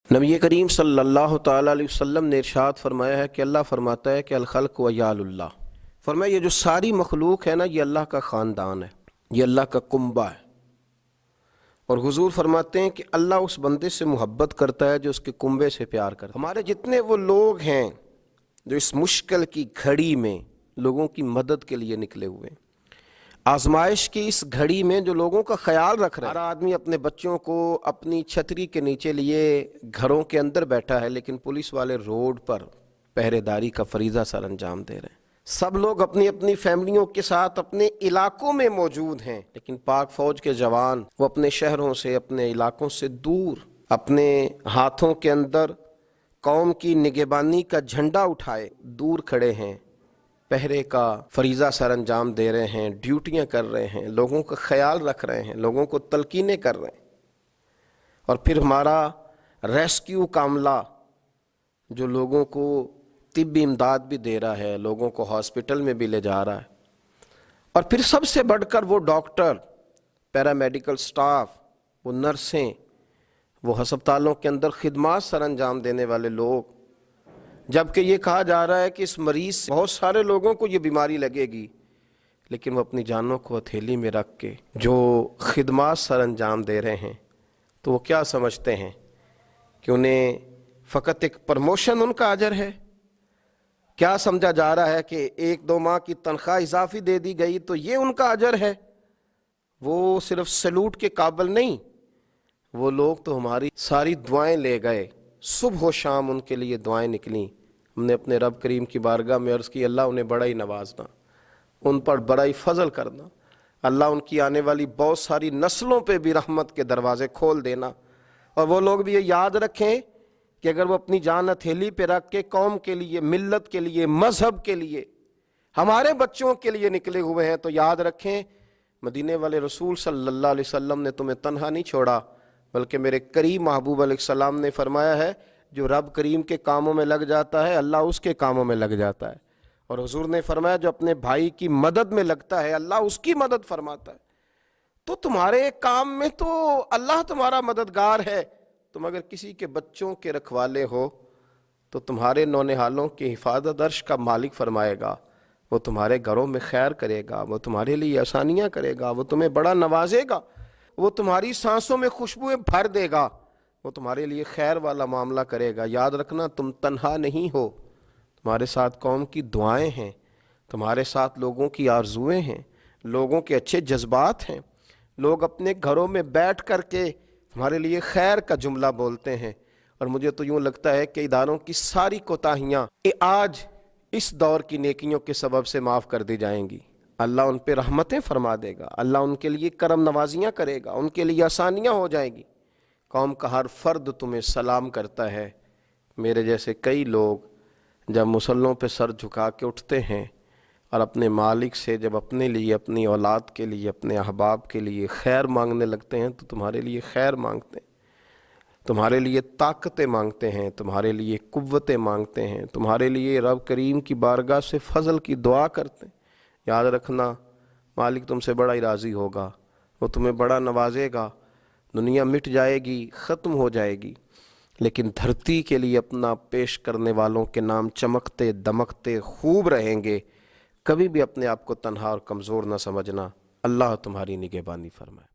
نبی کریم صلی اللہ تعالیٰ علیہ وسلم نے ارشاد فرمایا ہے کہ اللہ فرماتا ہے کہ الخلق وعیال اللہ، فرمایا یہ جو ساری مخلوق ہے نا، یہ اللہ کا خاندان ہے، یہ اللہ کا کنبہ ہے۔ اور حضور فرماتے ہیں کہ اللہ اس بندے سے محبت کرتا ہے جو اس کے کنبے سے پیار کرتا ہے۔ ہمارے جتنے وہ لوگ ہیں جو اس مشکل کی گھڑی میں لوگوں کی مدد کے لیے نکلے ہوئے ہیں، آزمائش کی اس گھڑی میں جو لوگوں کا خیال رکھ رہا ہے، ہر آدمی اپنے بچوں کو اپنی چھتری کے نیچے لیے گھروں کے اندر بیٹھا ہے، لیکن پولیس والے روڈ پر پہرے داری کا فریضہ سر انجام دے رہے ہیں۔ سب لوگ اپنی اپنی فیملیوں کے ساتھ اپنے علاقوں میں موجود ہیں، لیکن پاک فوج کے جوان وہ اپنے شہروں سے، اپنے علاقوں سے دور، اپنے ہاتھوں کے اندر قوم کی نگہبانی کا جھنڈا اٹھائے دور کھڑے ہیں، پہرے کا فریضہ سر انجام دے رہے ہیں، ڈیوٹیاں کر رہے ہیں، لوگوں کا خیال رکھ رہے ہیں، لوگوں کو تلقینیں کر رہے ہیں۔ اور پھر ہمارا ریسکیو کا عملہ جو لوگوں کو طبی امداد بھی دے رہا ہے، لوگوں کو ہاسپٹل میں بھی لے جا رہا ہے، اور پھر سب سے بڑھ کر وہ ڈاکٹر، پیرامیڈیکل سٹاف، وہ نرسیں، وہ ہسپتالوں کے اندر خدمات سر انجام دینے والے لوگ، جبکہ یہ کہا جا رہا ہے کہ اس مریض سے بہت سارے لوگوں کو یہ بیماری لگے گی، لیکن وہ اپنی جانوں کو ہتھیلی میں رکھ کے جو خدمات سر انجام دے رہے ہیں، تو وہ کیا سمجھتے ہیں کہ انہیں فقط ایک پرموشن ان کا اجر ہے؟ کیا سمجھا جا رہا ہے کہ 1-2 ماہ کی تنخواہ اضافی دے دی گئی تو یہ ان کا اجر ہے؟ وہ صرف سلوٹ کے قابل نہیں، وہ لوگ تو ہماری ساری دعائیں لے گئے، صبح و شام ان کے لیے دعائیں نکلیں۔ ہم نے اپنے رب کریم کی بارگاہ میں عرض کی، اللہ انہیں بڑا ہی نوازنا، ان پر بڑا ہی فضل کرنا، اللہ ان کی آنے والی بہت ساری نسلوں پہ بھی رحمت کے دروازے کھول دینا۔ اور وہ لوگ بھی یہ یاد رکھیں کہ اگر وہ اپنی جان ہتھیلی پہ رکھ کے قوم کے لیے، ملت کے لیے، مذہب کے لیے، ہمارے بچوں کے لیے نکلے ہوئے ہیں، تو یاد رکھیں مدینے والے رسول صلی اللہ علیہ وسلم نے تمہیں تنہا نہیں چھوڑا، بلکہ میرے کریم محبوب علیہ السلام نے فرمایا ہے جو رب کریم کے کاموں میں لگ جاتا ہے، اللہ اس کے کاموں میں لگ جاتا ہے۔ اور حضور نے فرمایا جو اپنے بھائی کی مدد میں لگتا ہے، اللہ اس کی مدد فرماتا ہے۔ تو تمہارے کام میں تو اللہ تمہارا مددگار ہے، تم اگر کسی کے بچوں کے رکھوالے ہو تو تمہارے نونہالوں کی حفاظت عرش کا مالک فرمائے گا، وہ تمہارے گھروں میں خیر کرے گا، وہ تمہارے لیے آسانیاں کرے گا، وہ تمہیں بڑا نوازے گا، وہ تمہاری سانسوں میں خوشبوئیں بھر دے گا، وہ تمہارے لیے خیر والا معاملہ کرے گا۔ یاد رکھنا تم تنہا نہیں ہو، تمہارے ساتھ قوم کی دعائیں ہیں، تمہارے ساتھ لوگوں کی آرزویں ہیں، لوگوں کے اچھے جذبات ہیں، لوگ اپنے گھروں میں بیٹھ کر کے تمہارے لیے خیر کا جملہ بولتے ہیں۔ اور مجھے تو یوں لگتا ہے کہ اداروں کی ساری کوتاہیاں آج اس دور کی نیکیوں کے سبب سے معاف کر دی جائیں گی۔ اللہ ان پہ رحمتیں فرما دے گا، اللہ ان کے لیے کرم نوازیاں کرے گا، ان کے لیے آسانیاں ہو جائیں گی۔ قوم کا ہر فرد تمہیں سلام کرتا ہے۔ میرے جیسے کئی لوگ جب مصلوں پہ سر جھکا کے اٹھتے ہیں اور اپنے مالک سے جب اپنے لیے، اپنی اولاد کے لیے، اپنے احباب کے لیے خیر مانگنے لگتے ہیں، تو تمہارے لیے خیر مانگتے ہیں، تمہارے لیے طاقتیں مانگتے ہیں، تمہارے لیے قوتیں مانگتے ہیں، تمہارے لیے رب کریم کی بارگاہ سے فضل کی دعا کرتے ہیں۔ یاد رکھنا مالک تم سے بڑا ہی راضی ہوگا، وہ تمہیں بڑا نوازے گا۔ دنیا مٹ جائے گی، ختم ہو جائے گی، لیکن دھرتی کے لیے اپنا پیش کرنے والوں کے نام چمکتے دمکتے خوب رہیں گے۔ کبھی بھی اپنے آپ کو تنہا اور کمزور نہ سمجھنا۔ اللہ تمہاری نگہبانی فرمائے۔